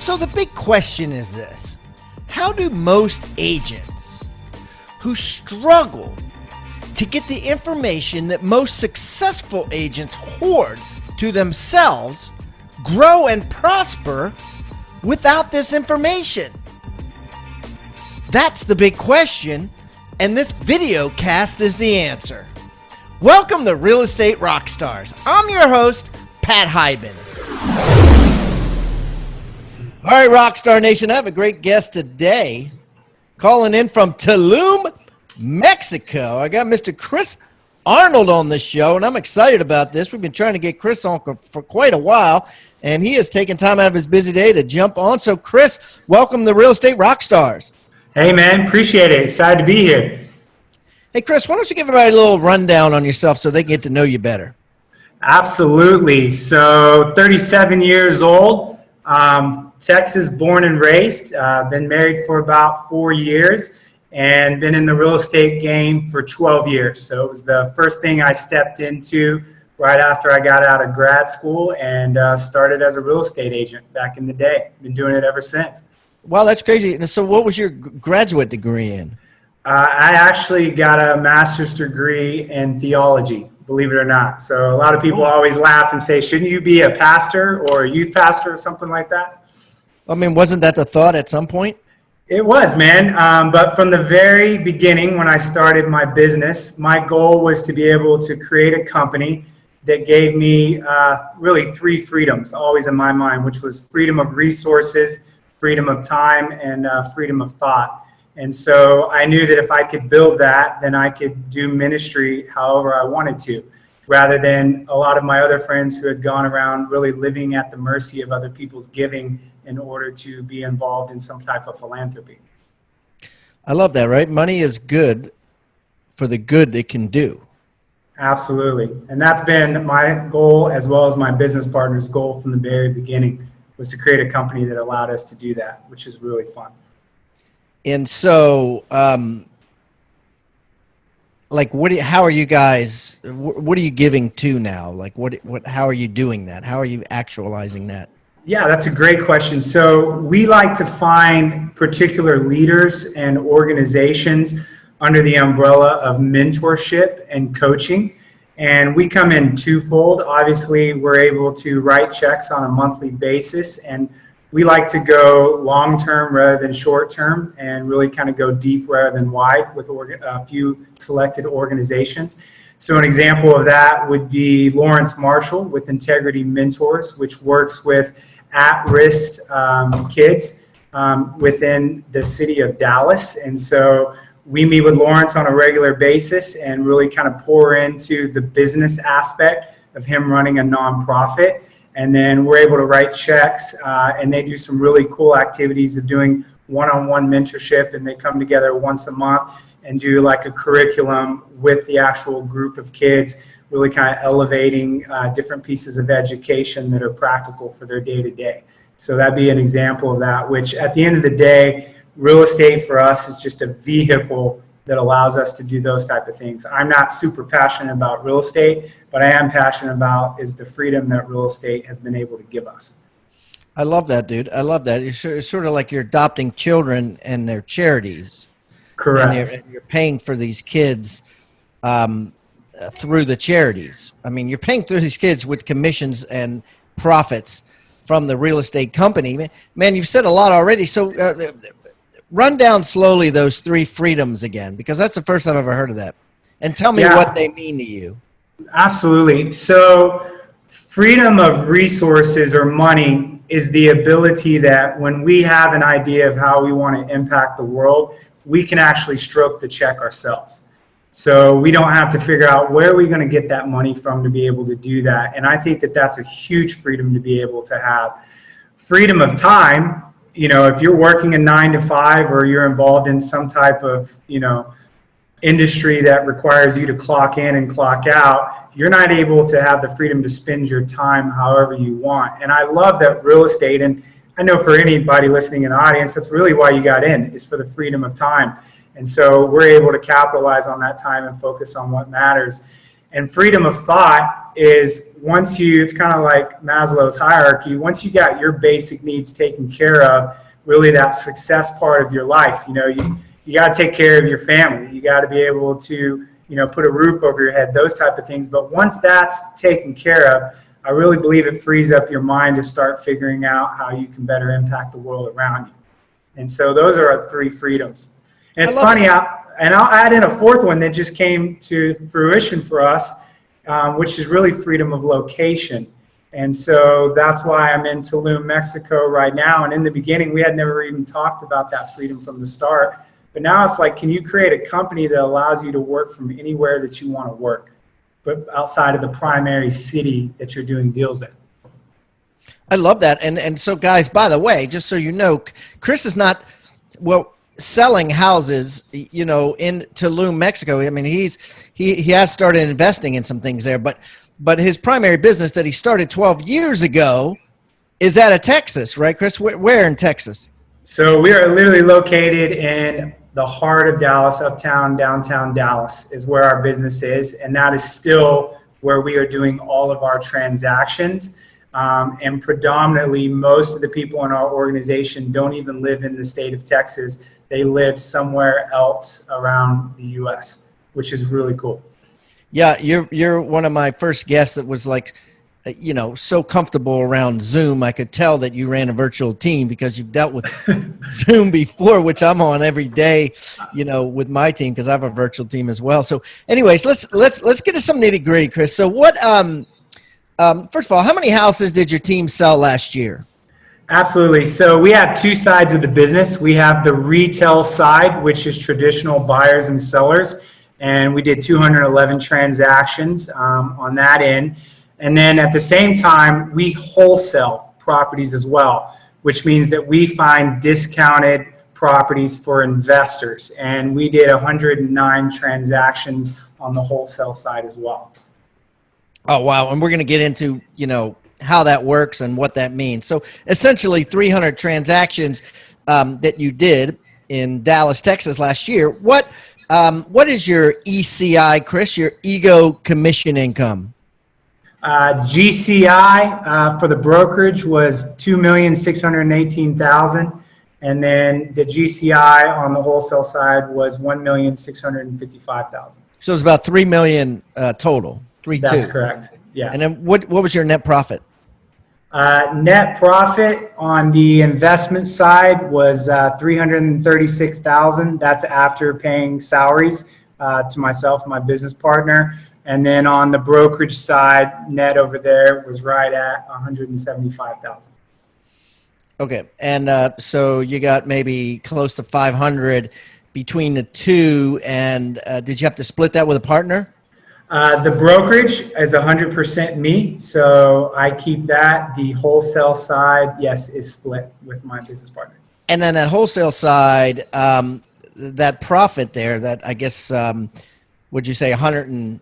So the big question is this: how do most agents who struggle to get the information that most successful agents hoard to themselves grow and prosper without this information? That's the big question, and this video cast is the answer. Welcome to Real Estate Rockstars. I'm your host, Pat Hyben. All right, Rockstar Nation, I have a great guest today. Calling in from Tulum, Mexico. I got Mr. Chris Arnold on the show, and I'm excited about this. We've been trying to get Chris on for quite a while, and he has taken time out of his busy day to jump on. So, Chris, welcome to Real Estate Rockstars. Hey, man. Appreciate it. Excited to be here. Hey, Chris, why don't you give everybody a little rundown on yourself so they can get to know you better? Absolutely. So, 37 years old, Texas born and raised, been married for about 4 years and been in the real estate game for 12 years. So it was the first thing I stepped into right after I got out of grad school and started as a real estate agent back in the day. Been doing it ever since. Wow, that's crazy. So what was your graduate degree in? I actually got a master's degree in theology, believe it or not. So a lot of people always laugh and say, shouldn't you be a pastor or a youth pastor or something like that? I mean, wasn't that the thought at some point? It was, man. But from the very beginning, when I started my business, my goal was to be able to create a company that gave me really three freedoms always in my mind, which was freedom of resources, freedom of time, and freedom of thought. And so I knew that if I could build that, then I could do ministry however I wanted to, rather than a lot of my other friends who had gone around really living at the mercy of other people's giving in order to be involved in some type of philanthropy. I love that, right? Money is good for the good it can do. Absolutely. And that's been my goal as well as my business partner's goal from the very beginning, was to create a company that allowed us to do that, which is really fun. And so, like, how are you guys, what are you giving to now? Like, how are you doing that? How are you actualizing that? Yeah, that's a great question. So we like to find particular leaders and organizations under the umbrella of mentorship and coaching. And we come in twofold. Obviously, we're able to write checks on a monthly basis, and we like to go long-term rather than short-term and really kind of go deep rather than wide with a few selected organizations. So an example of that would be Lawrence Marshall with Integrity Mentors, which works with at-risk kids within the city of Dallas. And so we meet with Lawrence on a regular basis and really kind of pour into the business aspect of him running a nonprofit. And then we're able to write checks, and they do some really cool activities of doing one-on-one mentorship, and they come together once a month and do like a curriculum with the actual group of kids, really kind of elevating different pieces of education that are practical for their day-to-day. So that'd be an example of that, which at the end of the day, real estate for us is just a vehicle that allows us to do those type of things. I'm not super passionate about real estate, but I am passionate about is the freedom that real estate has been able to give us. I love that, dude. I love that. It's sort of like you're adopting children and their charities. Correct. And you're paying for these kids through the charities. I mean, you're paying through these kids with commissions and profits from the real estate company. Man, you've said a lot already. So run down slowly those three freedoms again, because that's the first time I've ever heard of that. And tell me what they mean to you. Absolutely. So freedom of resources or money is the ability that when we have an idea of how we want to impact the world, we can actually stroke the check ourselves. So we don't have to figure out where we're going to get that money from to be able to do that. And I think that that's a huge freedom to be able to have. Freedom of time, if you're working a 9 to 5 or you're involved in some type of, industry that requires you to clock in and clock out, you're not able to have the freedom to spend your time however you want. And I love that real estate, and I know for anybody listening in the audience, that's really why you got in, is for the freedom of time. And so we're able to capitalize on that time and focus on what matters. And freedom of thought is it's kind of like Maslow's hierarchy. Once you got your basic needs taken care of, really that success part of your life, you got to take care of your family. You got to be able to, put a roof over your head, those type of things. But once that's taken care of, I really believe it frees up your mind to start figuring out how you can better impact the world around you. And so those are our 3 freedoms. And it's funny, I'll add in a 4th one that just came to fruition for us, which is really freedom of location. And so that's why I'm in Tulum, Mexico right now. And in the beginning, we had never even talked about that freedom from the start. But now it's like, can you create a company that allows you to work from anywhere that you want to work, but outside of the primary city that you're doing deals in? I love that. And so, guys, by the way, just so you know, Chris is not, selling houses, in Tulum, Mexico. I mean, he has started investing in some things there, but his primary business that he started 12 years ago is out of Texas, right, Chris? Where in Texas? So we are literally located in the heart of Dallas, uptown, downtown Dallas is where our business is. And that is still where we are doing all of our transactions. And predominantly, most of the people in our organization don't even live in the state of Texas. They live somewhere else around the U.S., which is really cool. Yeah, you're one of my first guests that was like, so comfortable around Zoom. I could tell that you ran a virtual team because you've dealt with Zoom before, which I'm on every day, with my team because I have a virtual team as well. So, anyways, let's get to some nitty gritty, Chris. So, what? First of all, how many houses did your team sell last year? Absolutely. So we have 2 sides of the business. We have the retail side, which is traditional buyers and sellers. And we did 211 transactions on that end. And then at the same time, we wholesale properties as well, which means that we find discounted properties for investors. And we did 109 transactions on the wholesale side as well. Oh, wow. And we're going to get into, how that works and what that means. So essentially 300 transactions that you did in Dallas, Texas last year. What is your ECI, Chris, your ego commission income? GCI for the brokerage was $2,618,000. And then the GCI on the wholesale side was $1,655,000. So it's about $3 million total. That's correct. Yeah. And then what was your net profit? Net profit on the investment side was $336,000. That's after paying salaries to myself and my business partner. And then on the brokerage side, net over there was right at $175,000. Okay. And so you got maybe close to 500 between the two. And did you have to split that with a partner? The brokerage is 100% me, so I keep that. The wholesale side, yes, is split with my business partner. And then that wholesale side, that profit there, that I guess, would you say 100 and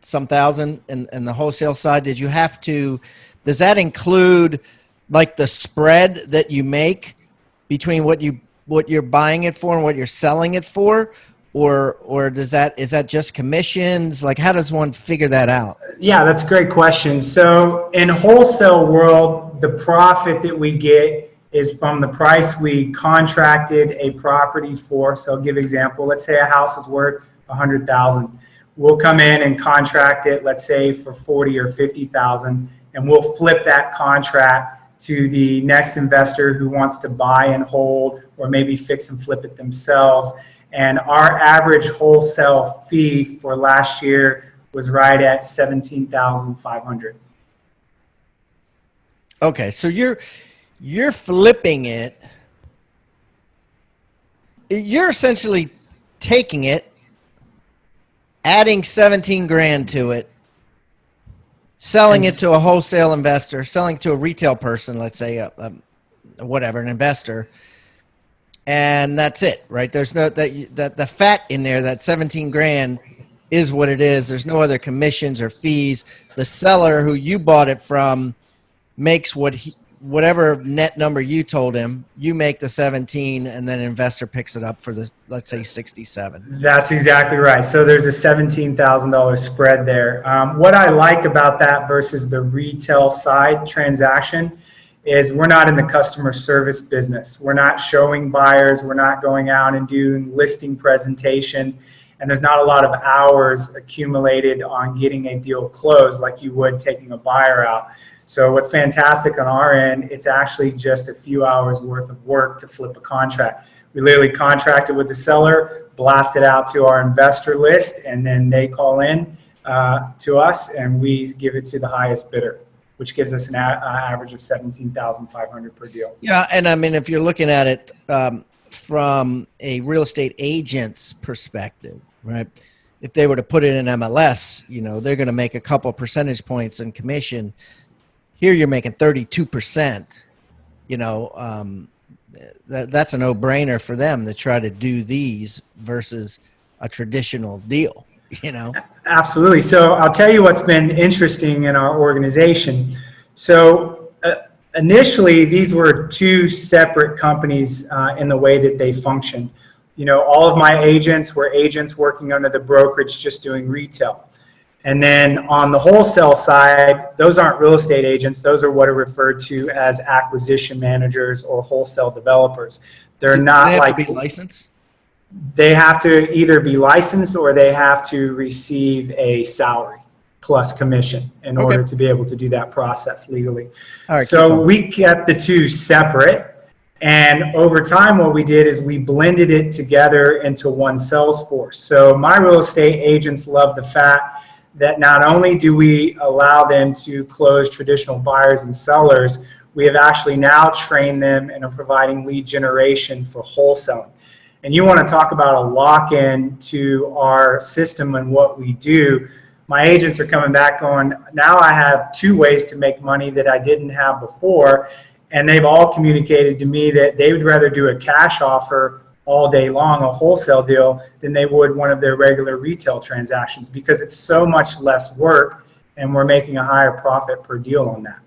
some thousand in the wholesale side? Did you have to, does that include like the spread that you make between what you're buying it for and what you're selling it for? Or is that just commissions? Like, how does one figure that out? Yeah, that's a great question. So in wholesale world, the profit that we get is from the price we contracted a property for. So I'll give an example. Let's say a house is worth $100,000. We'll come in and contract it, let's say for $40,000 or $50,000, and we'll flip that contract to the next investor who wants to buy and hold, or maybe fix and flip it themselves. And our average wholesale fee for last year was right at $17,500. Okay, so you're flipping it. You're essentially taking it, adding 17 grand to it, selling it to a wholesale investor, selling it to a retail person, let's say whatever, an investor. And that's it, right? There's no that the fat in there, that 17 grand is what it is. There's no other commissions or fees. The seller who you bought it from makes what whatever net number you told him, you make the 17, and then an investor picks it up for the, let's say, 67. That's exactly right. So there's a $17,000 spread there. What I like about that versus the retail side transaction is we're not in the customer service business. We're not showing buyers. We're not going out and doing listing presentations. And there's not a lot of hours accumulated on getting a deal closed like you would taking a buyer out. So what's fantastic on our end, it's actually just a few hours worth of work to flip a contract. We literally contracted with the seller, blast it out to our investor list, and then they call in to us and we give it to the highest bidder, which gives us an average of $17,500 per deal. Yeah, and I mean, if you're looking at it from a real estate agent's perspective, right? If they were to put it in MLS, you know, they're going to make a couple percentage points in commission. Here you're making 32%. You know, that's a no-brainer for them to try to do these versus a traditional deal, you know? Absolutely. So I'll tell you what's been interesting in our organization. So initially, these were two separate companies in the way that they function. You know, all of my agents were agents working under the brokerage, just doing retail. And then on the wholesale side, those aren't real estate agents. Those are what are referred to as acquisition managers or wholesale developers. They're not they have like to be licensed. They have to either be licensed or they have to receive a salary plus commission in order to be able to do that process legally. All right, so we kept the two separate. And over time, what we did is we blended it together into one sales force. So my real estate agents love the fact that not only do we allow them to close traditional buyers and sellers, we have actually now trained them and are providing lead generation for wholesaling. And you want to talk about a lock-in to our system and what we do. My agents are coming back going, now I have two ways to make money that I didn't have before. And they've all communicated to me that they would rather do a cash offer all day long, a wholesale deal, than they would one of their regular retail transactions because it's so much less work and we're making a higher profit per deal on that.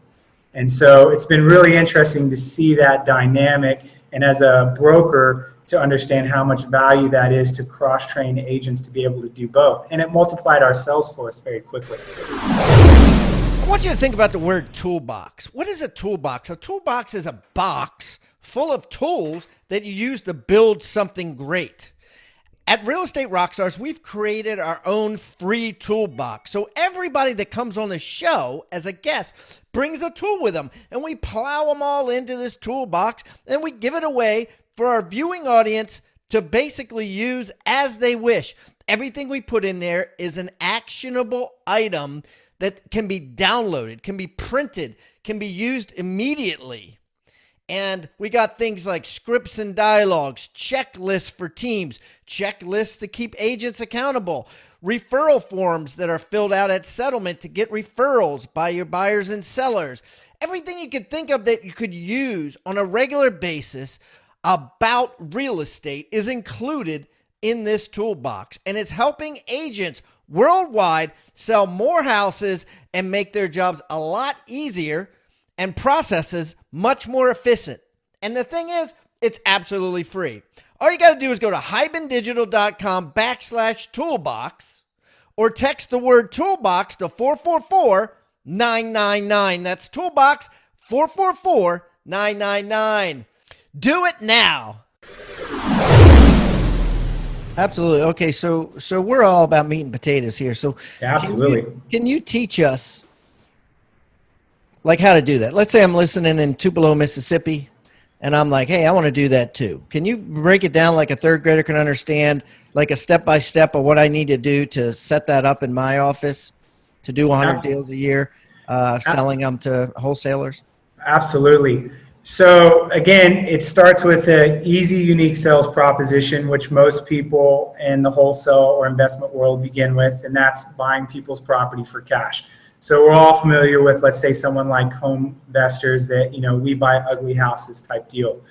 And so it's been really interesting to see that dynamic and as a broker to understand how much value that is to cross-train agents to be able to do both. And it multiplied our sales force very quickly. I want you to think about the word toolbox. What is a toolbox? A toolbox is a box full of tools that you use to build something great. At Real Estate Rockstars, we've created our own free toolbox. So everybody that comes on the show as a guest brings a tool with them, and we plow them all into this toolbox, and we give it away for our viewing audience to basically use as they wish. Everything we put in there is an actionable item that can be downloaded, can be printed, can be used immediately. And we got things like scripts and dialogues, checklists for teams, checklists to keep agents accountable, referral forms that are filled out at settlement to get referrals by your buyers and sellers. Everything you could think of that you could use on a regular basis about real estate is included in this toolbox. And it's helping agents worldwide sell more houses and make their jobs a lot easier and processes much more efficient. And the thing is, it's absolutely free. All you got to do is go to hibandigital.com/toolbox or text the word toolbox to 444-999. That's toolbox 444-999. Do it now. Absolutely. Okay, so we're all about meat and potatoes here. So absolutely. Can you teach us like how to do that? Let's say I'm listening in Tupelo, Mississippi, and I'm like, hey, I want to do that too. Can you break it down like a third grader can understand, like a step-by-step of what I need to do to set that up in my office to do 100 deals a year, selling them to wholesalers? Absolutely. So again, it starts with an easy, unique sales proposition, which most people in the wholesale or investment world begin with, and that's buying people's property for cash. So we're all familiar with, let's say, someone like Home Investors that, you know, we buy ugly houses type deal.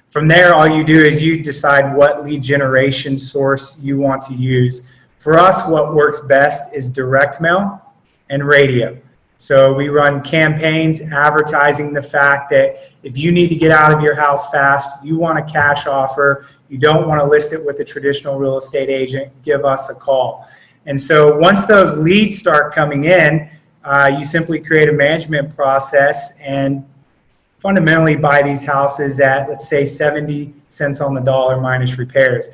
From there, all you do is you decide what lead generation source you want to use. For us, what works best is direct mail and radio. So we run campaigns advertising the fact that if you need to get out of your house fast, you want a cash offer, you don't want to list it with a traditional real estate agent, give us a call. And so once those leads start coming in, you simply create a management process and fundamentally buy these houses at, let's say, 70 cents on the dollar minus repairs.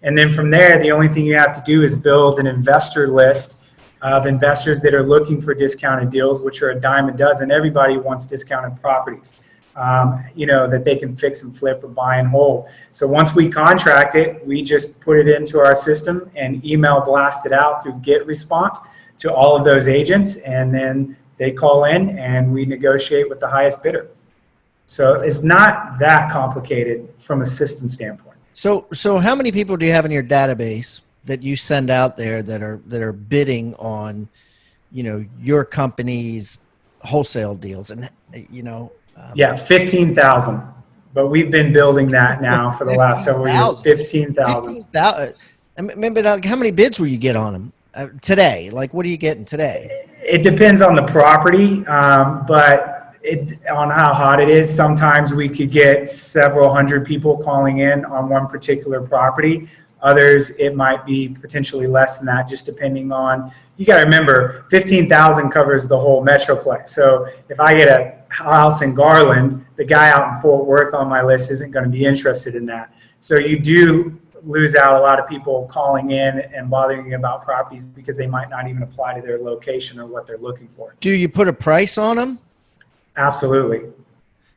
And then from there, the only thing you have to do is build an investor list of investors that are looking for discounted deals, which are a dime a dozen. Everybody wants discounted properties, that they can fix and flip or buy and hold. So once we contract it, we just put it into our system and email blast it out through Get Response to all of those agents. And then they call in and we negotiate with the highest bidder. So it's not that complicated from a system standpoint. So how many people do you have in your database that you send out there that are bidding on, your company's wholesale deals? And, yeah, 15,000. But we've been building that now for the last several years. 15,000. Maybe how many bids will you get on them today? Like, what are you getting today? It depends on the property, but on how hot it is. Sometimes we could get several hundred people calling in on one particular property. Others, it might be potentially less than that, just depending on, you got to remember, 15,000 covers the whole Metroplex. So if I get a house in Garland, the guy out in Fort Worth on my list isn't going to be interested in that. So you do lose out a lot of people calling in and bothering you about properties because they might not even apply to their location or what they're looking for. Do you put a price on them? Absolutely.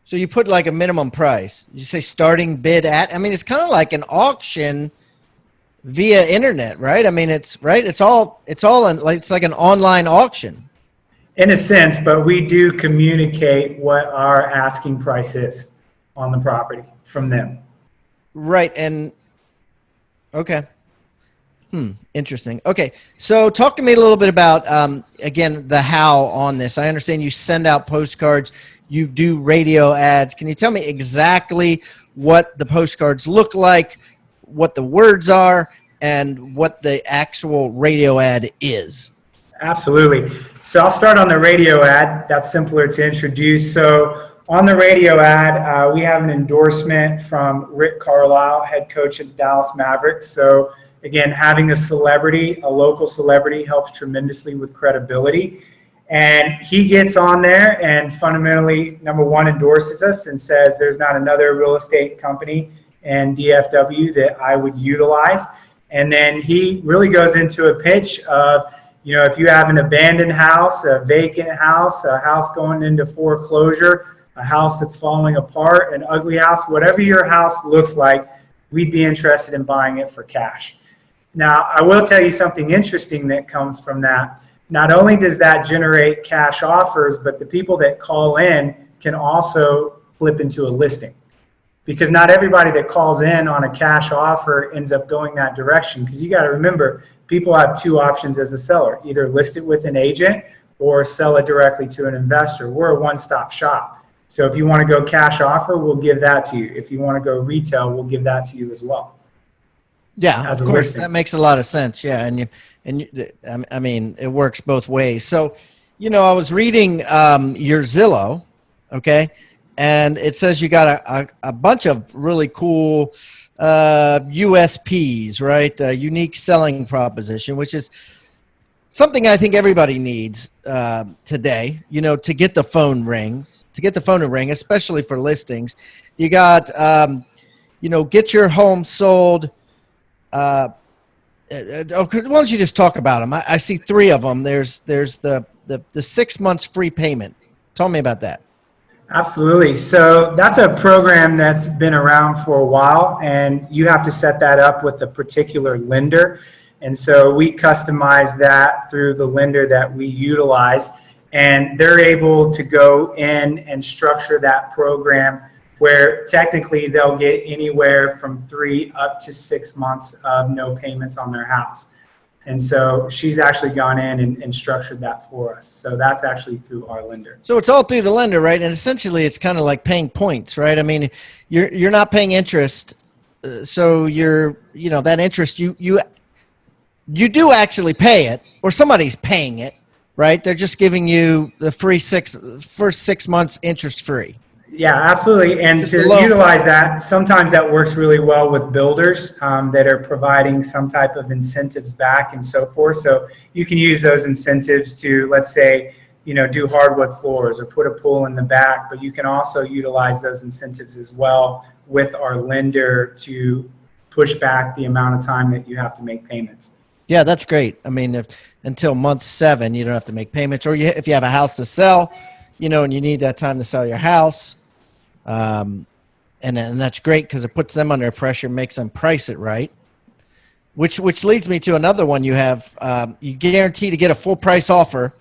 So you put like a minimum price. You say starting bid at, it's kind of like an auction via internet, right? It's like an online auction. In a sense, but we do communicate what our asking price is on the property from them. Right. And okay. Interesting. Okay. So talk to me a little bit about, again, the how on this. I understand you send out postcards, you do radio ads. Can you tell me exactly what the postcards look like, what the words are, and what the actual radio ad is? Absolutely. So I'll start on the radio ad. That's simpler to introduce. So on the radio ad, we have an endorsement from Rick Carlisle, head coach of the Dallas Mavericks. So again, having a celebrity, a local celebrity, helps tremendously with credibility. And he gets on there and fundamentally, number one, endorses us and says there's not another real estate company in DFW that I would utilize. And then he really goes into a pitch of, if you have an abandoned house, a vacant house, a house going into foreclosure, a house that's falling apart, an ugly house, whatever your house looks like, we'd be interested in buying it for cash. Now, I will tell you something interesting that comes from that. Not only does that generate cash offers, but the people that call in can also flip into a listing. Because not everybody that calls in on a cash offer ends up going that direction. Because you got to remember, people have two options as a seller: either list it with an agent or sell it directly to an investor. We're a one-stop shop. So if you want to go cash offer, we'll give that to you. If you want to go retail, we'll give that to you as well. Yeah, of course, that makes a lot of sense. Yeah, it works both ways. So, I was reading your Zillow, okay, and it says you got a bunch of really cool USPs, right? Unique selling proposition, which is something I think everybody needs today, to get the phone to ring, especially for listings. You got, get your home sold. Why don't you just talk about them? I see three of them. There's the 6 months free payment. Tell me about that. Absolutely. So that's a program that's been around for a while, and you have to set that up with a particular lender. And so we customize that through the lender that we utilize, and they're able to go in and structure that program where technically they'll get anywhere from 3 up to 6 months of no payments on their house. And so she's actually gone in and structured that for us. So that's actually through our lender. So it's all through the lender, right? And essentially it's kind of like paying points, right? You're not paying interest. So that interest, you do actually pay it, or somebody's paying it, right? They're just giving you the first 6 months interest free. Yeah, absolutely. And Just to a loan. utilize that, sometimes that works really well with builders that are providing some type of incentives back and so forth. So you can use those incentives to, let's say, do hardwood floors or put a pool in the back, but you can also utilize those incentives as well with our lender to push back the amount of time that you have to make payments. Yeah, that's great. I mean, until month 7, you don't have to make payments, or if you have a house to sell, and you need that time to sell your house. And that's great because it puts them under pressure, makes them price it right. Which leads me to another one you have. You guarantee to get a full price offer,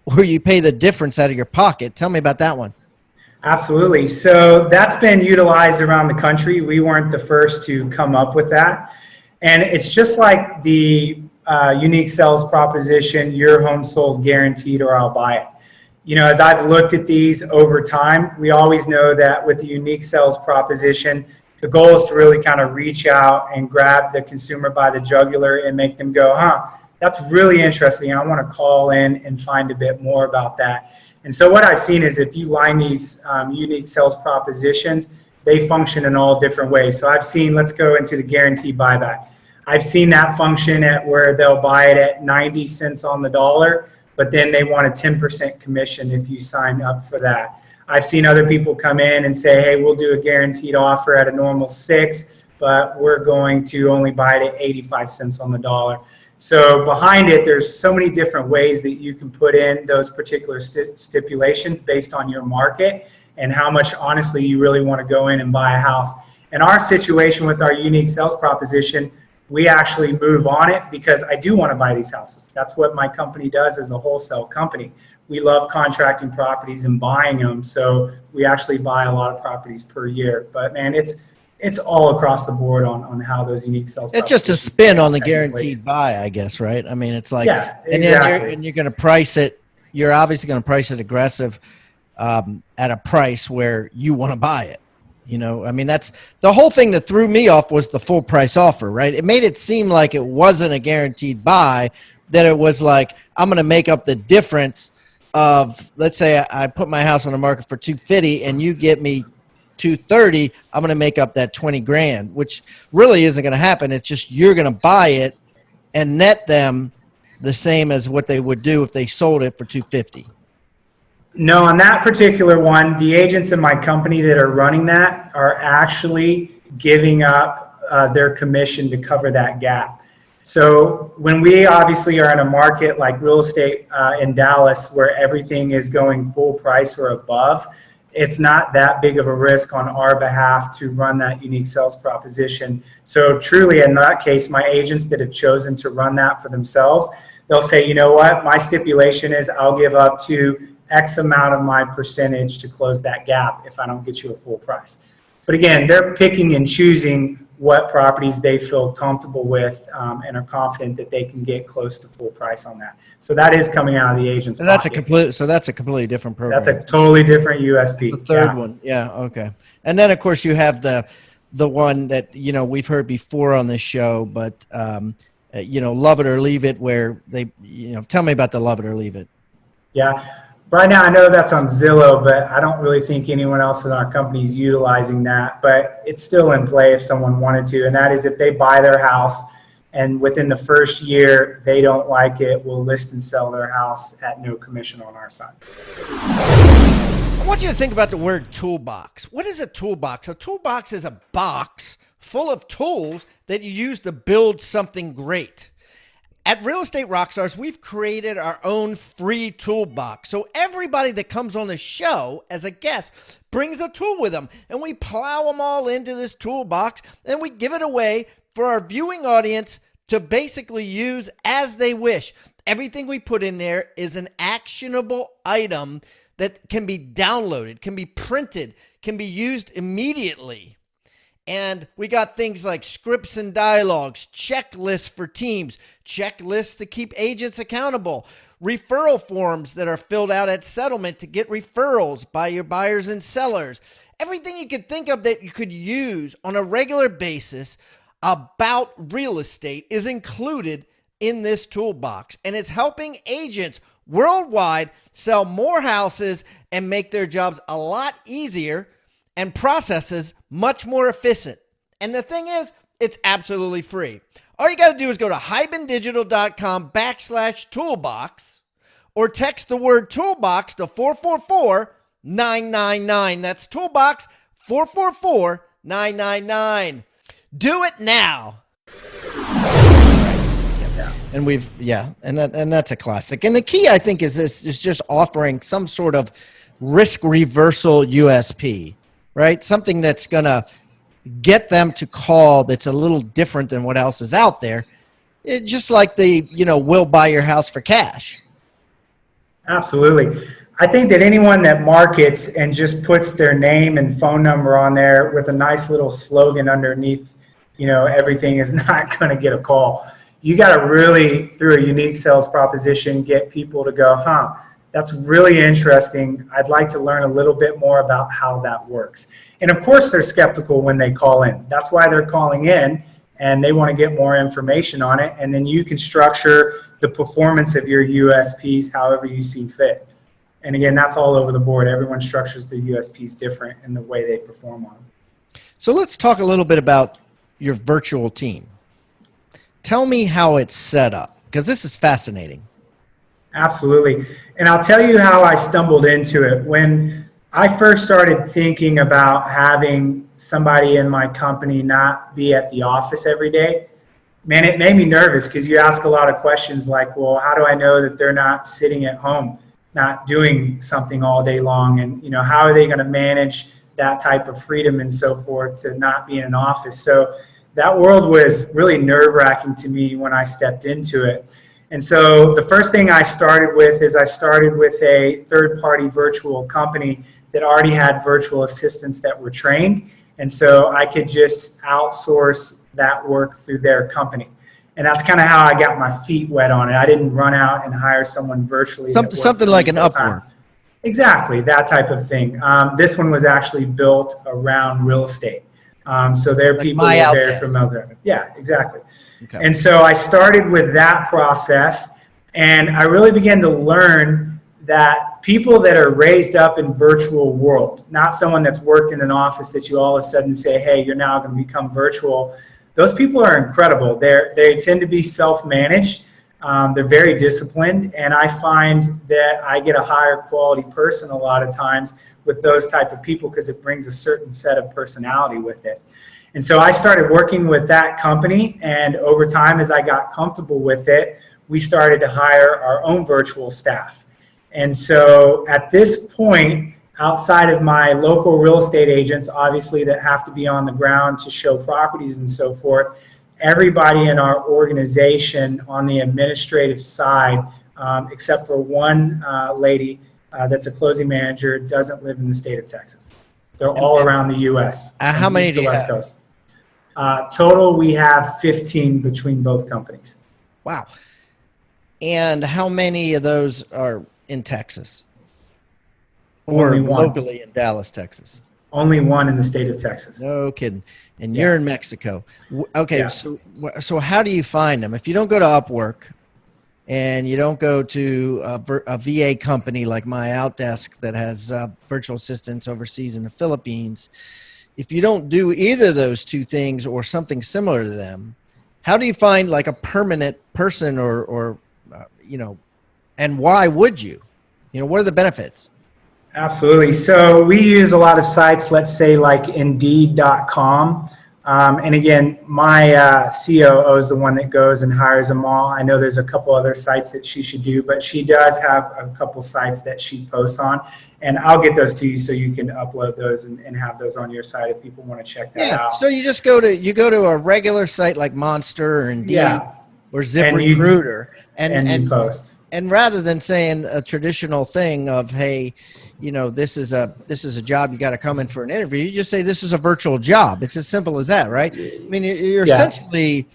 or you pay the difference out of your pocket. Tell me about that one. Absolutely. So that's been utilized around the country. We weren't the first to come up with that. And it's just like the unique sales proposition, your home sold guaranteed or I'll buy it. As I've looked at these over time, we always know that with the unique sales proposition, the goal is to really kind of reach out and grab the consumer by the jugular and make them go, that's really interesting. I want to call in and find a bit more about that. And so what I've seen is if you line these unique sales propositions, they function in all different ways. So I've seen, let's go into the guaranteed buyback. I've seen that function at where they'll buy it at 90 cents on the dollar, but then they want a 10% commission if you sign up for that. I've seen other people come in and say, hey, we'll do a guaranteed offer at a normal 6, but we're going to only buy it at 85 cents on the dollar. So behind it, there's so many different ways that you can put in those particular stipulations based on your market and how much, honestly, you really want to go in and buy a house. In our situation with our unique sales proposition, we actually move on it because I do want to buy these houses. That's what my company does as a wholesale company. We love contracting properties and buying them. So we actually buy a lot of properties per year. But man, it's all across the board on how those unique sales. It's just a spin on the guaranteed buy, I guess, right? I mean, it's like, yeah, exactly. and you're going to price it. You're obviously going to price it aggressive at a price where you want to buy it. I mean, that's the whole thing that threw me off was the full price offer, right? It made it seem like it wasn't a guaranteed buy, that it was like, I'm going to make up the difference of, let's say I put my house on the market for $250 and you get me $230, I'm going to make up that 20 grand, which really isn't going to happen. It's just, you're going to buy it and net them the same as what they would do if they sold it for $250. No, on that particular one, the agents in my company that are running that are actually giving up their commission to cover that gap. So when we obviously are in a market like real estate in Dallas where everything is going full price or above, it's not that big of a risk on our behalf to run that unique sales proposition. So truly in that case, my agents that have chosen to run that for themselves, they'll say, you know what, my stipulation is I'll give up to X amount of my percentage to close that gap if I don't get you a full price. But again, they're picking and choosing what properties they feel comfortable with and are confident that they can get close to full price on that. So that is coming out of the agent's pocket. That's a completely different program. That's a totally different USP. The third one. Yeah. Okay. And then of course you have the one that, we've heard before on this show, but love it or leave it, where they, tell me about the love it or leave it. Yeah. Right now, I know that's on Zillow, but I don't really think anyone else in our company is utilizing that. But it's still in play if someone wanted to. And that is if they buy their house and within the first year they don't like it, we'll list and sell their house at no commission on our side. I want you to think about the word toolbox. What is a toolbox? A toolbox is a box full of tools that you use to build something great. At Real Estate Rockstars, we've created our own free toolbox. So everybody that comes on the show as a guest brings a tool with them, and we plow them all into this toolbox, and we give it away for our viewing audience to basically use as they wish. Everything we put in there is an actionable item that can be downloaded, can be printed, can be used immediately. And we got things like scripts and dialogues, checklists for teams, checklists to keep agents accountable, referral forms that are filled out at settlement to get referrals by your buyers and sellers. Everything you could think of that you could use on a regular basis about real estate is included in this toolbox. And it's helping agents worldwide sell more houses and make their jobs a lot easier and processes much more efficient. And the thing is, it's absolutely free. All you got to do is go to hibandigital.com/toolbox or text the word toolbox to 444-999. That's toolbox 444-999. Do it now. And and that's a classic. And the key, I think, is just offering some sort of risk reversal USP, right? Something that's going to get them to call that's a little different than what else is out there. Just like we'll buy your house for cash. Absolutely. I think that anyone that markets and just puts their name and phone number on there with a nice little slogan underneath, everything is not going to get a call. You got to really, through a unique sales proposition, get people to go, that's really interesting. I'd like to learn a little bit more about how that works. And of course, they're skeptical when they call in. That's why they're calling in, and they want to get more information on it. And then you can structure the performance of your USPs however you see fit. And again, that's all over the board. Everyone structures the USPs different in the way they perform on them. So let's talk a little bit about your virtual team. Tell me how it's set up, because this is fascinating. Absolutely. And I'll tell you how I stumbled into it. When I first started thinking about having somebody in my company not be at the office every day, man, it made me nervous, because you ask a lot of questions like, well, how do I know that they're not sitting at home, not doing something all day long? And, how are they going to manage that type of freedom and so forth to not be in an office? So that world was really nerve-wracking to me when I stepped into it. And so the first thing I started with is a third-party virtual company that already had virtual assistants that were trained. And so I could just outsource that work through their company. And that's kind of how I got my feet wet on it. I didn't run out and hire someone virtually. Something like an Upwork. Exactly, that type of thing. This one was actually built around real estate. So their people are very familiar. Yeah, exactly. Okay. And so I started with that process, and I really began to learn that people that are raised up in virtual world, not someone that's worked in an office that you all of a sudden say, hey, you're now going to become virtual. Those people are incredible. They tend to be self-managed. They're very disciplined, and I find that I get a higher quality person a lot of times with those type of people, because it brings a certain set of personality with it. And so I started working with that company, and over time, as I got comfortable with it, we started to hire our own virtual staff. And so at this point, outside of my local real estate agents, obviously, that have to be on the ground to show properties and so forth, everybody in our organization on the administrative side, except for one lady that's a closing manager, doesn't live in the state of Texas. They're all around the U.S. How many do you have? Coast. Total, we have 15 between both companies. Wow. And how many of those are in Texas? Or locally in Dallas, Texas? Only one in the state of Texas. No kidding. And you're in Mexico. Okay, yeah. So how do you find them? If you don't go to Upwork and you don't go to a VA company like My Outdesk that has virtual assistants overseas in the Philippines, if you don't do either of those two things or something similar to them, how do you find like a permanent person or and why would you? What are the benefits? Absolutely. So we use a lot of sites, let's say like Indeed.com. And again, my COO is the one that goes and hires them all. I know there's a couple other sites that she should do, but she does have a couple sites that she posts on. And I'll get those to you so you can upload those and have those on your site if people want to check that out. So you just go to a regular site like Monster or Indeed or ZipRecruiter and you post. And rather than saying a traditional thing of, hey, this is a job, you got to come in for an interview, you just say this is a virtual job. It's as simple as that, right? I mean, you're essentially,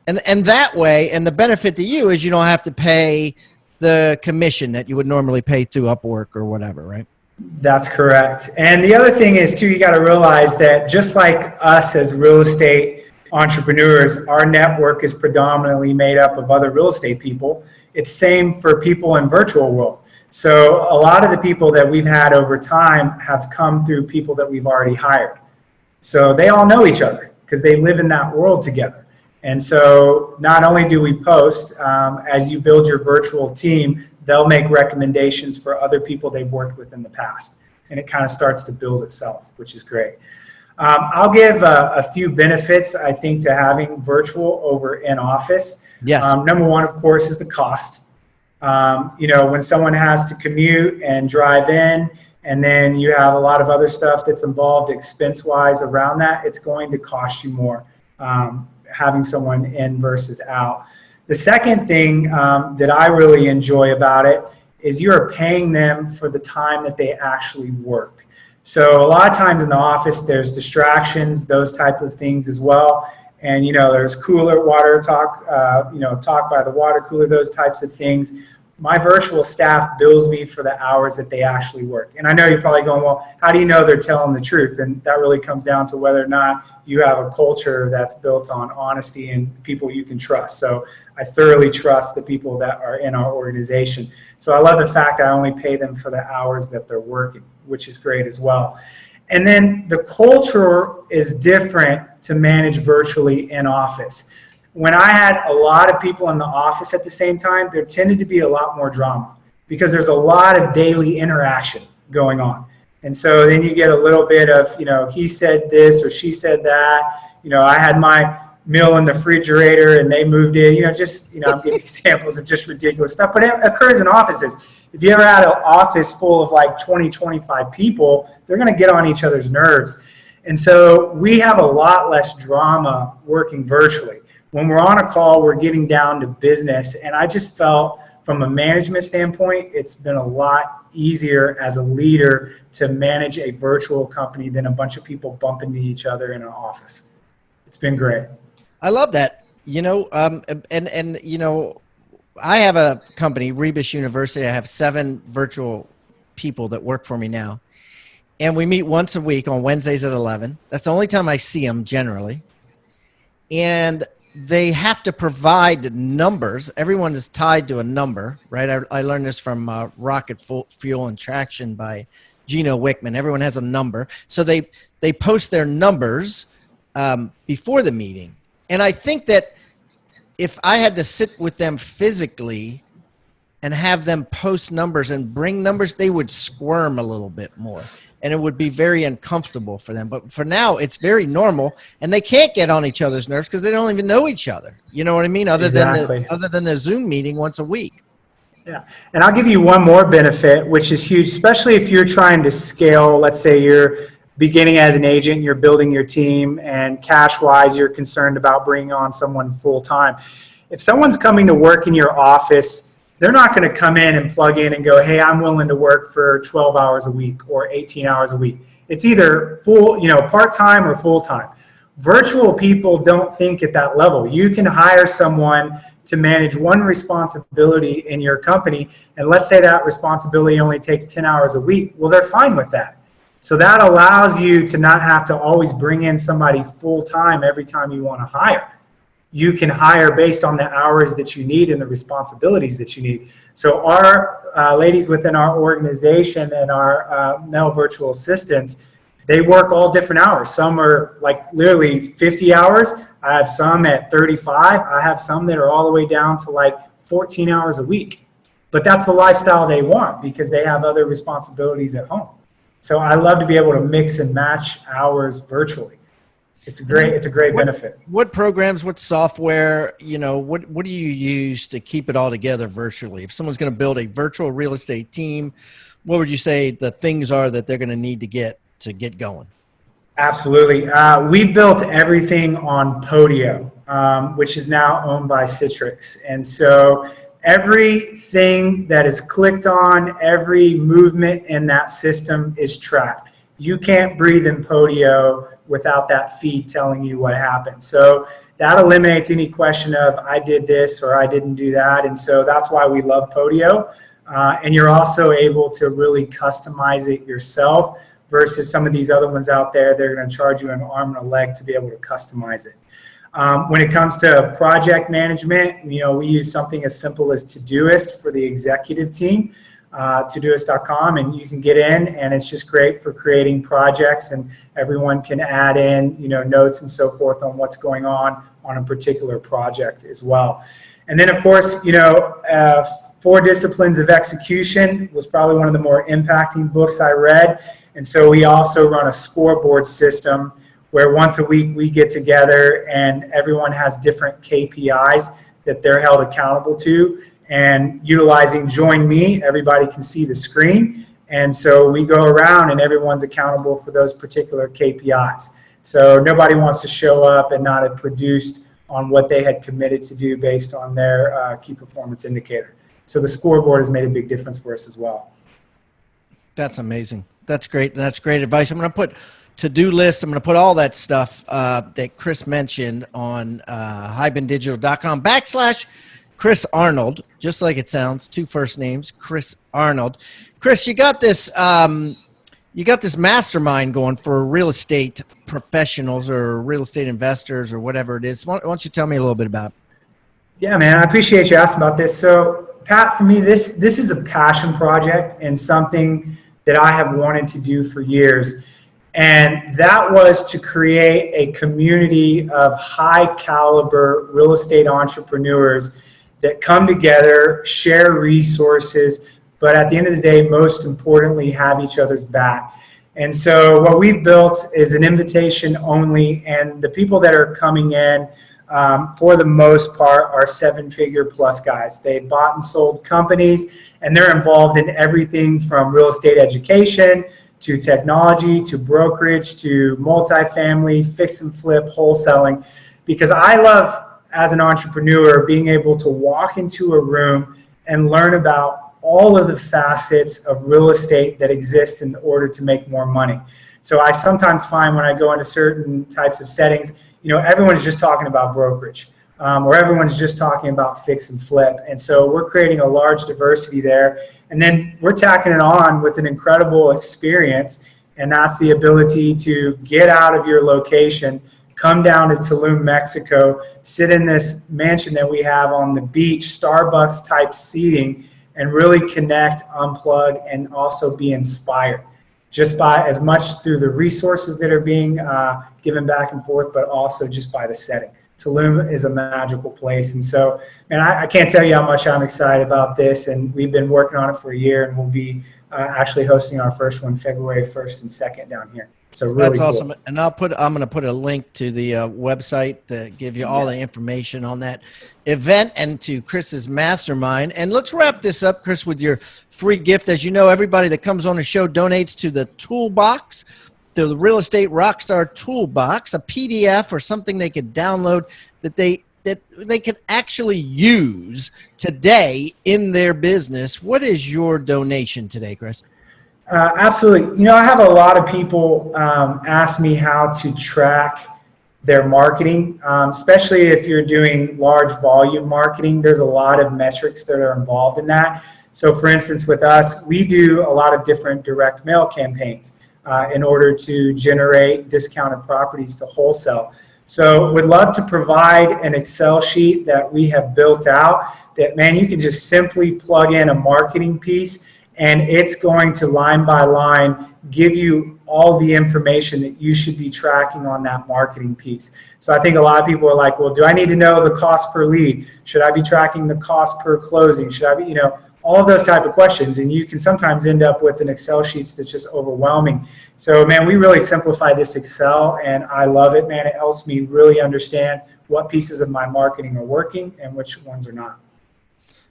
and that way, and the benefit to you is you don't have to pay the commission that you would normally pay through Upwork or whatever, right? That's correct. And the other thing is too, you got to realize that just like us as real estate entrepreneurs, our network is predominantly made up of other real estate people. It's same for people in virtual world. So a lot of the people that we've had over time have come through people that we've already hired. So they all know each other because they live in that world together. And so not only do we post, as you build your virtual team, they'll make recommendations for other people they've worked with in the past. And it kind of starts to build itself, which is great. I'll give a few benefits, I think, to having virtual over in office. Yes. Number one, of course, is the cost. When someone has to commute and drive in, and then you have a lot of other stuff that's involved expense-wise around that, it's going to cost you more having someone in versus out. The second thing that I really enjoy about it is you're paying them for the time that they actually work. So a lot of times in the office, there's distractions, those types of things as well. And, there's cooler water talk, talk by the water cooler, those types of things. My virtual staff bills me for the hours that they actually work. And I know you're probably going, well, how do you know they're telling the truth? And that really comes down to whether or not you have a culture that's built on honesty and people you can trust. So I thoroughly trust the people that are in our organization. So I love the fact I only pay them for the hours that they're working, which is great as well. And then the culture is different to manage virtually in office. When I had a lot of people in the office at the same time, there tended to be a lot more drama because there's a lot of daily interaction going on. And so then you get a little bit of, he said this or she said that. I had my meal in the refrigerator and they moved in, I'm giving examples of just ridiculous stuff, but it occurs in offices. If you ever had an office full of like 20, 25 people, they're going to get on each other's nerves. And so we have a lot less drama working virtually. When we're on a call, we're getting down to business. And I just felt from a management standpoint, it's been a lot easier as a leader to manage a virtual company than a bunch of people bump into each other in an office. It's been great. I love that. I have a company, Rebus University. I have 7 virtual people that work for me now. And we meet once a week on Wednesdays at 11. That's the only time I see them generally. And they have to provide numbers. Everyone is tied to a number, right? I learned this from Rocket Fuel and Traction by Gino Wickman. Everyone has a number. So they post their numbers before the meeting. And I think that if I had to sit with them physically and have them post numbers and bring numbers, they would squirm a little bit more. And it would be very uncomfortable for them. But for now, it's very normal. And they can't get on each other's nerves because they don't even know each other. You know what I mean? Other than the Zoom meeting once a week. Yeah. And I'll give you one more benefit, which is huge, especially if you're trying to scale. Let's say you're beginning as an agent, you're building your team, and cash-wise, you're concerned about bringing on someone full-time. If someone's coming to work in your office, they're not going to come in and plug in and go, hey, I'm willing to work for 12 hours a week or 18 hours a week. It's either part-time or full-time. Virtual people don't think at that level. You can hire someone to manage one responsibility in your company, and let's say that responsibility only takes 10 hours a week. Well, they're fine with that. So that allows you to not have to always bring in somebody full-time every time you want to hire. You can hire based on the hours that you need and the responsibilities that you need. So our ladies within our organization and our male virtual assistants, they work all different hours. Some are like literally 50 hours. I have some at 35. I have some that are all the way down to like 14 hours a week. But that's the lifestyle they want because they have other responsibilities at home. So I love to be able to mix and match hours virtually. It's a great benefit. What programs, what software, what do you use to keep it all together virtually? If someone's going to build a virtual real estate team, what would you say the things are that they're going to need to get going? Absolutely. We built everything on Podio, which is now owned by Citrix. And so everything that is clicked on, every movement in that system is tracked. You can't breathe in Podio without that feed telling you what happened. So that eliminates any question of I did this or I didn't do that. And so that's why we love Podio. And you're also able to really customize it yourself versus some of these other ones out there. They're going to charge you an arm and a leg to be able to customize it. When it comes to project management, we use something as simple as Todoist for the executive team, Todoist.com, and you can get in, and it's just great for creating projects, and everyone can add in, notes and so forth on what's going on a particular project as well. And then, of course, 4 Disciplines of Execution was probably one of the more impacting books I read. And so we also run a scoreboard system where once a week we get together and everyone has different KPIs that they're held accountable to. And utilizing Join Me, everybody can see the screen. And so we go around and everyone's accountable for those particular KPIs. So nobody wants to show up and not have produced on what they had committed to do based on their key performance indicator. So the scoreboard has made a big difference for us as well. That's amazing. That's great. That's great advice. I'm going to put to-do list. I'm going to put all that stuff that Chris mentioned on hibandigital.com/Chris Arnold, just like it sounds, 2 first names, Chris Arnold. Chris, you got this mastermind going for real estate professionals or real estate investors or whatever it is. Why don't you tell me a little bit about it? Yeah, man, I appreciate you asking about this. So, Pat, for me, this is a passion project and something that I have wanted to do for years. And that was to create a community of high caliber real estate entrepreneurs that come together, share resources, but at the end of the day, most importantly, have each other's back. And so what we've built is an invitation only, and the people that are coming in, for the most part, are 7-figure plus guys. They bought and sold companies, and they're involved in everything from real estate education to technology to brokerage to multifamily, fix and flip, wholesaling. Because I love, as an entrepreneur, being able to walk into a room and learn about all of the facets of real estate that exist in order to make more money. So I sometimes find when I go into certain types of settings, everyone's just talking about brokerage, or everyone's just talking about fix and flip. And so we're creating a large diversity there. And then we're tacking it on with an incredible experience. And that's the ability to get out of your location, come down to Tulum, Mexico, sit in this mansion that we have on the beach, Starbucks type seating, and really connect, unplug, and also be inspired. Just by as much through the resources that are being given back and forth, but also just by the setting. Tulum is a magical place. And so, man, I can't tell you how much I'm excited about this. And we've been working on it for a year, and we'll be actually hosting our first one February 1st and 2nd down here. So really That's awesome. Cool. And I'm going to put a link to the website to give you all the information on that event and to Chris's mastermind. And let's wrap this up, Chris, with your free gift. As you know, everybody that comes on the show donates to the toolbox, to the Real Estate Rockstar Toolbox, a PDF or something they could download that they could actually use today in their business. What is your donation today, Chris? Absolutely. I have a lot of people ask me how to track their marketing, especially if you're doing large volume marketing. There's a lot of metrics that are involved in that. So for instance, with us, we do a lot of different direct mail campaigns in order to generate discounted properties to wholesale. So would love to provide an Excel sheet that we have built out that, man, you can just simply plug in a marketing piece and it's going to line by line give you all the information that you should be tracking on that marketing piece. So I think a lot of people are like, well, do I need to know the cost per lead? Should I be tracking the cost per closing? Should I be, all of those type of questions. And you can sometimes end up with an Excel sheet that's just overwhelming. So, man, we really simplify this Excel, and I love it, man. It helps me really understand what pieces of my marketing are working and which ones are not.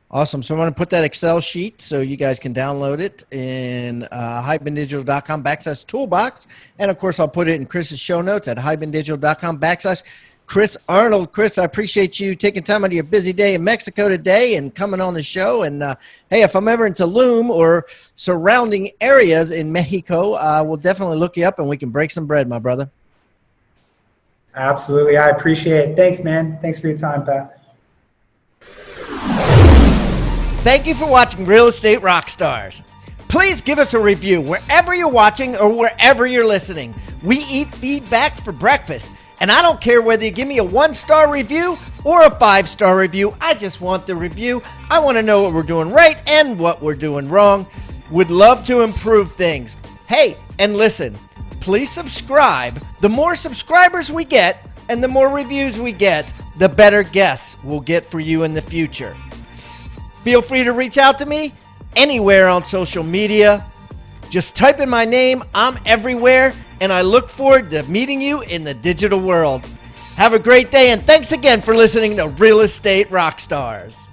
Awesome. So I'm going to put that Excel sheet so you guys can download it in hibandigital.com/toolbox. And, of course, I'll put it in Chris's show notes at hibandigital.com/Chris Arnold. Chris, I appreciate you taking time out of your busy day in Mexico today and coming on the show. And, hey, if I'm ever in Tulum or surrounding areas in Mexico, we'll definitely look you up and we can break some bread, my brother. Absolutely. I appreciate it. Thanks, man. Thanks for your time, Pat. Thank you for watching Real Estate Rockstars. Please give us a review wherever you're watching or wherever you're listening. We eat feedback for breakfast, And I don't care whether you give me a 1-star review or a 5-star review. I just want the review. I want to know what we're doing right and what we're doing wrong. Would love to improve things. Hey, and listen, please subscribe. The more subscribers we get and the more reviews we get, the better guests we'll get for you in the future. Feel free to reach out to me anywhere on social media. Just type in my name. I'm everywhere, and I look forward to meeting you in the digital world. Have a great day, and thanks again for listening to Real Estate Rockstars.